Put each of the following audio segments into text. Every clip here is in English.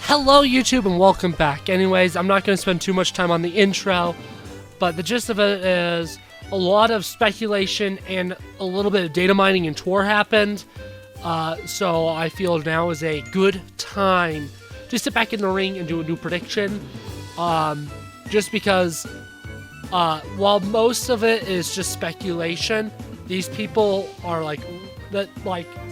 Hello YouTube and welcome back. Anyways, I'm not going to spend too much time on the intro, but the gist of it is a lot of speculation and a little bit of data mining and tour happened. So I feel now is a good time to sit back in the ring and do a new prediction. Just because while most of it is just speculation, these people are like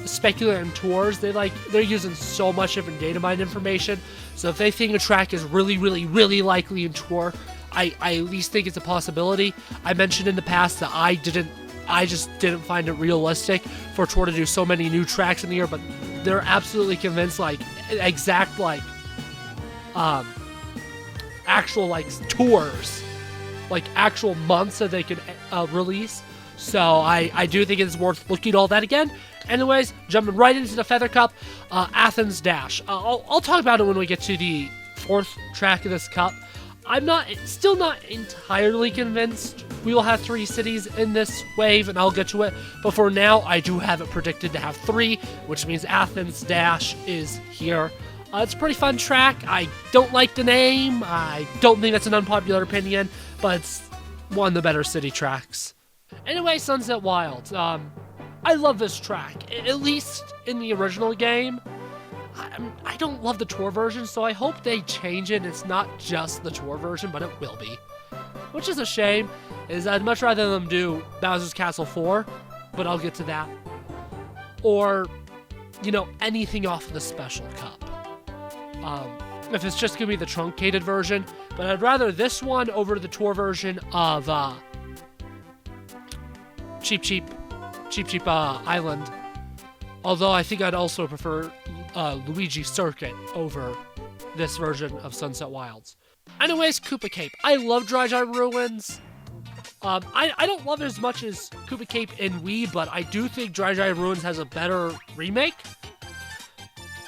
speculating tours. They're using so much different data mine information. So if they think a track is really likely in tour, I at least think it's a possibility. I mentioned in the past that I just didn't find it realistic for tour to do so many new tracks in the year, but they're absolutely convinced exact actual tours, actual months that they could release. So I do think it's worth looking at all that again. Anyways, jumping right into the Feather Cup, Athens Dash. I'll talk about it when we get to the fourth track of this cup. I'm still not entirely convinced we will have 3 cities in this wave, and I'll get to it. But for now, I do have it predicted to have 3, which means Athens Dash is here. It's a pretty fun track. I don't like the name. I don't think that's an unpopular opinion, but it's one of the better city tracks. Anyway, Sunset Wilds. I love this track, at least in the original game. I don't love the tour version, so I hope they change it. It's not just the tour version, but it will be. Which is a shame, is I'd much rather them do Bowser's Castle 4, but I'll get to that. Or, anything off of the Special Cup. If it's just going to be the truncated version, but I'd rather this one over the tour version of Cheap Island. Although I think I'd also prefer Luigi Circuit over this version of Sunset Wilds. Anyways, Koopa Cape. I love Dry Ruins. I don't love it as much as Koopa Cape in Wii, but I do think Dry Ruins has a better remake.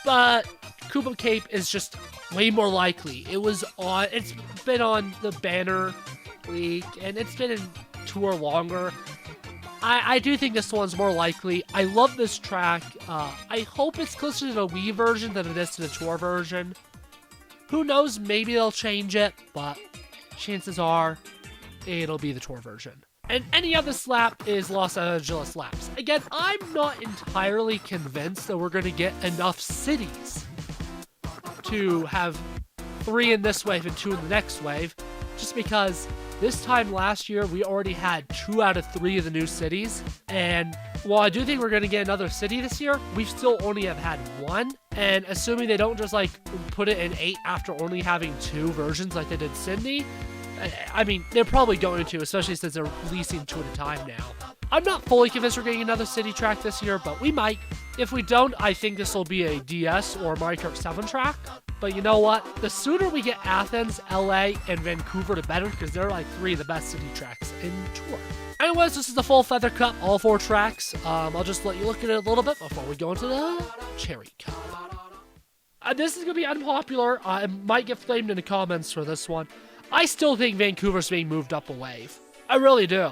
But Koopa Cape is just way more likely. It's been on the banner leak, and it's been in tour longer. I do think this one's more likely. I love this track. I hope it's closer to the Wii version than it is to the tour version. Who knows, maybe they'll change it, but chances are it'll be the tour version. And any other slap is Los Angeles Laps. Again, I'm not entirely convinced that we're going to get enough cities to have 3 in this wave and 2 in the next wave, just because this time last year, we already had 2 out of 3 of the new cities, and while I do think we're going to get another city this year, we still only have had 1, and assuming they don't just, put it in 8 after only having 2 versions like they did Sydney, I mean, they're probably going to, especially since they're releasing 2 at a time now. I'm not fully convinced we're getting another city track this year, but we might. If we don't, I think this will be a DS or Mario Kart 7 track. But you know what? The sooner we get Athens, LA, and Vancouver, the better, because they're 3 of the best city tracks in tour. Anyways, this is the full Feather Cup, all 4 tracks. I'll just let you look at it a little bit before we go into the Cherry Cup. This is going to be unpopular. I might get flamed in the comments for this one. I still think Vancouver's being moved up a wave. I really do.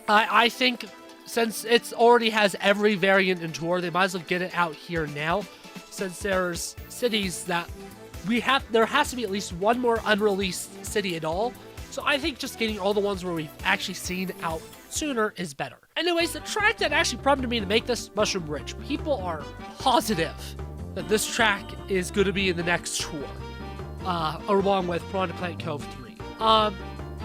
I think since it already has every variant in tour, they might as well get it out here now, since there's cities that there has to be at least 1 more unreleased city at all. So I think just getting all the ones where we've actually seen out sooner is better. Anyways, the track that actually prompted me to make this, Mushroom Bridge. People are positive that this track is going to be in the next tour, along with Piranha Cove 3.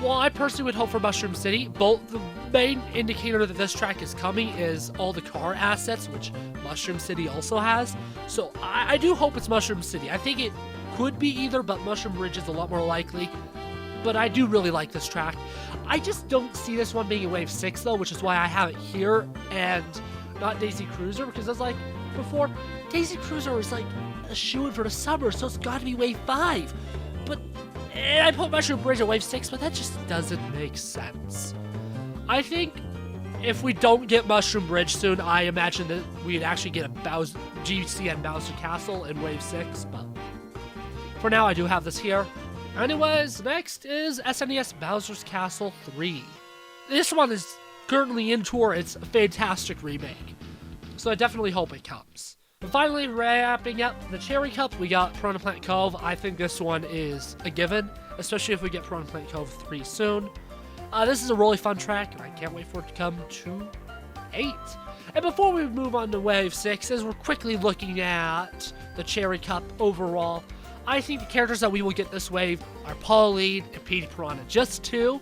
Well, I personally would hope for Mushroom City. Both the main indicator that this track is coming is all the car assets, which Mushroom City also has. So I do hope it's Mushroom City. I think it could be either, but Mushroom Bridge is a lot more likely. But I do really like this track. I just don't see this one being in Wave 6, though, which is why I have it here and not Daisy Cruiser, because I was like, before, Daisy Cruiser was a shoo-in for the summer, so it's got to be Wave 5. And I put Mushroom Bridge at Wave 6, but that just doesn't make sense. I think if we don't get Mushroom Bridge soon, I imagine that we'd actually get a GCN Bowser Castle in Wave 6, but for now I do have this here. Anyways, next is SNES Bowser's Castle 3. This one is currently in tour. It's a fantastic remake, so I definitely hope it comes. But finally, wrapping up the Cherry Cup, we got Piranha Plant Cove. I think this one is a given, especially if we get Piranha Plant Cove 3 soon. This is a really fun track, and I can't wait for it to come to 8. And before we move on to Wave 6, as we're quickly looking at the Cherry Cup overall, I think the characters that we will get this wave are Pauline and Petey Piranha. Just 2,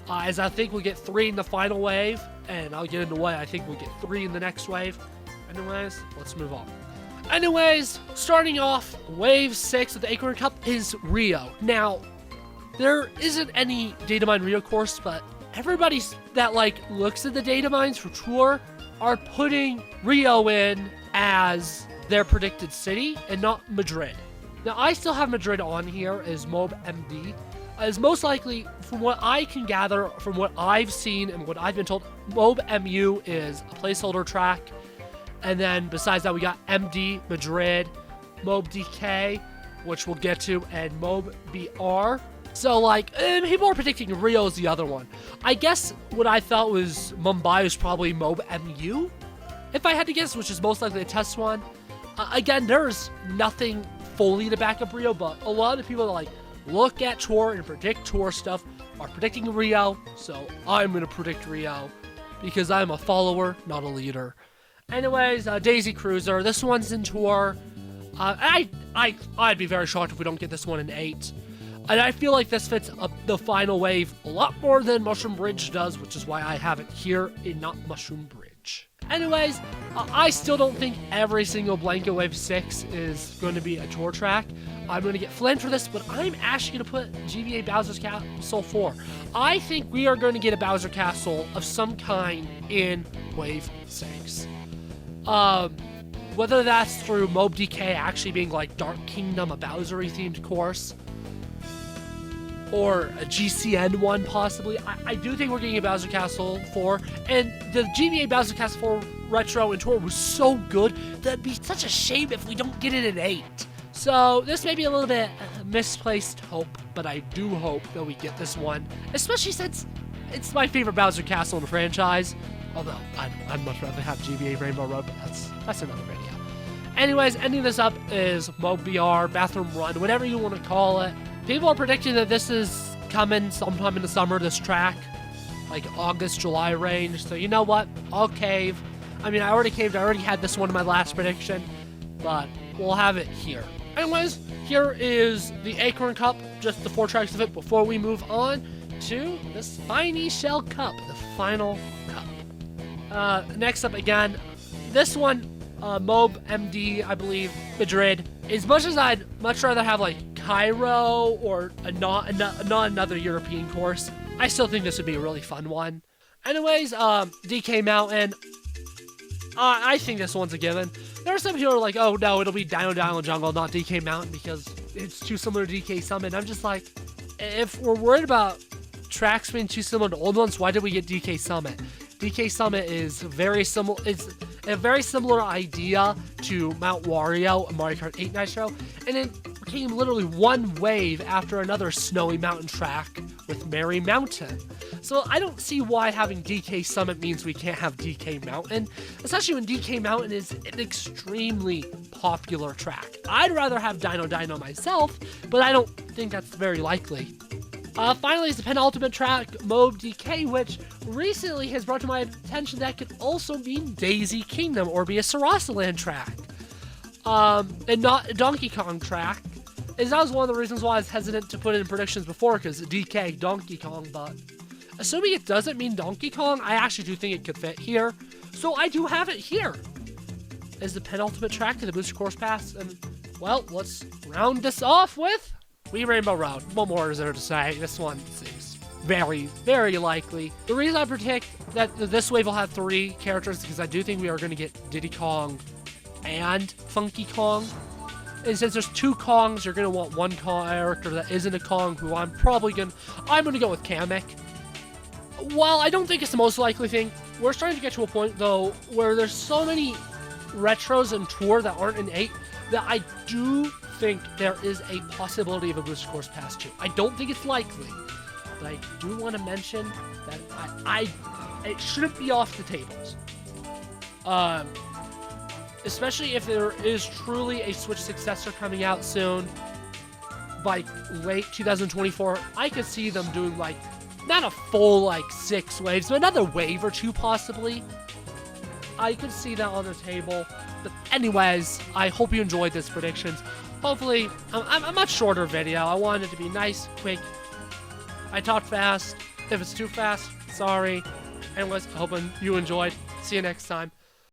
as I think we'll get 3 in the final wave, and I'll get into why I think we'll get 3 in the next wave. Anyways, let's move on. Anyways, starting off, Wave 6 of the Acorn Cup is Rio. Now, there isn't any datamine Rio course, but everybody that looks at the datamines for tour are putting Rio in as their predicted city and not Madrid. Now, I still have Madrid on here as MOB MD, as most likely, from what I can gather, from what I've seen and what I've been told, MOB MU is a placeholder track. And then besides that, we got MD, Madrid, MOB DK, which we'll get to, and MOB BR. So, people are predicting Rio is the other one. I guess what I thought was Mumbai was probably MOB MU, if I had to guess, which is most likely a test one. Again, there's nothing fully to back up Rio, but a lot of people that, look at tour and predict tour stuff are predicting Rio, so I'm going to predict Rio because I'm a follower, not a leader. Anyways, Daisy Cruiser. This one's in tour. I'd be very shocked if we don't get this one in 8. And I feel like this fits the final wave a lot more than Mushroom Bridge does, which is why I have it here and not Mushroom Bridge. Anyways, I still don't think every single Blanket Wave 6 is going to be a tour track. I'm going to get Flynn for this, but I'm actually going to put GBA Bowser Castle 4. I think we are going to get a Bowser Castle of some kind in Wave 6. Whether that's through MOB DK actually being Dark Kingdom, a Bowser-y themed course, or a GCN one possibly. I do think we're getting a Bowser Castle 4, and the GBA Bowser Castle 4 Retro and Tour was so good that it'd be such a shame if we don't get it at 8. So this may be a little bit misplaced hope, but I do hope that we get this one, especially since it's my favorite Bowser Castle in the franchise. Although, I'd much rather have GBA Rainbow Road, but that's another video. Anyways, ending this up is MOB BR, Bathroom Run, whatever you want to call it. People are predicting that this is coming sometime in the summer, this track. August, July range. So you know what? I'll cave. I mean, I already caved. I already had this one in my last prediction. But we'll have it here. Anyways, here is the Acorn Cup. Just the 4 tracks of it before we move on to the Spiny Shell Cup, the final cup. Next up again, this one, MOB MD, I believe, Madrid. As much as I'd much rather have Cairo or not another European course, I still think this would be a really fun one. Anyways, DK Mountain, I think this one's a given. There are some people who are like, oh no, it'll be Dino Island Jungle, not DK Mountain, because it's too similar to DK Summit. I'm just like, if we're worried about tracks being too similar to old ones, why did we get DK Summit? DK Summit is very similar. It's a very similar idea to Mount Wario and Mario Kart 8 Nitro, and it became literally one wave after another snowy mountain track with Merry Mountain. So I don't see why having DK Summit means we can't have DK Mountain, especially when DK Mountain is an extremely popular track. I'd rather have Dino myself, but I don't think that's very likely. Finally is the penultimate track, MOB DK, which recently has brought to my attention that could also mean Daisy Kingdom or be a Sarasaland track. And not a Donkey Kong track. And that was one of the reasons why I was hesitant to put in predictions before, because DK, Donkey Kong, but assuming it doesn't mean Donkey Kong, I actually do think it could fit here. So I do have it here as the penultimate track to the Booster Course Pass. And, well, let's round this off with Wii Rainbow Road. What more is there to say? This one seems very, very likely. The reason I predict that this wave will have 3 characters is because I do think we are going to get Diddy Kong and Funky Kong. And since there's 2 Kongs, you're going to want 1 character that isn't a Kong, who I'm going to go with Kamek. While I don't think it's the most likely thing, we're starting to get to a point, though, where there's so many retros and tour that aren't in 8 that I do think there is a possibility of a Booster Course Pass 2. I don't think it's likely, but I do want to mention that it shouldn't be off the tables. especially if there is truly a Switch successor coming out soon, by late 2024, I could see them doing, like, not a full, like, 6 waves, but another wave or 2 possibly. I could see that on the table. But anyways, I hope you enjoyed this predictions. Hopefully, a much shorter video. I wanted it to be nice, quick. I talked fast. If it's too fast, sorry. Anyways, I hope you enjoyed. See you next time.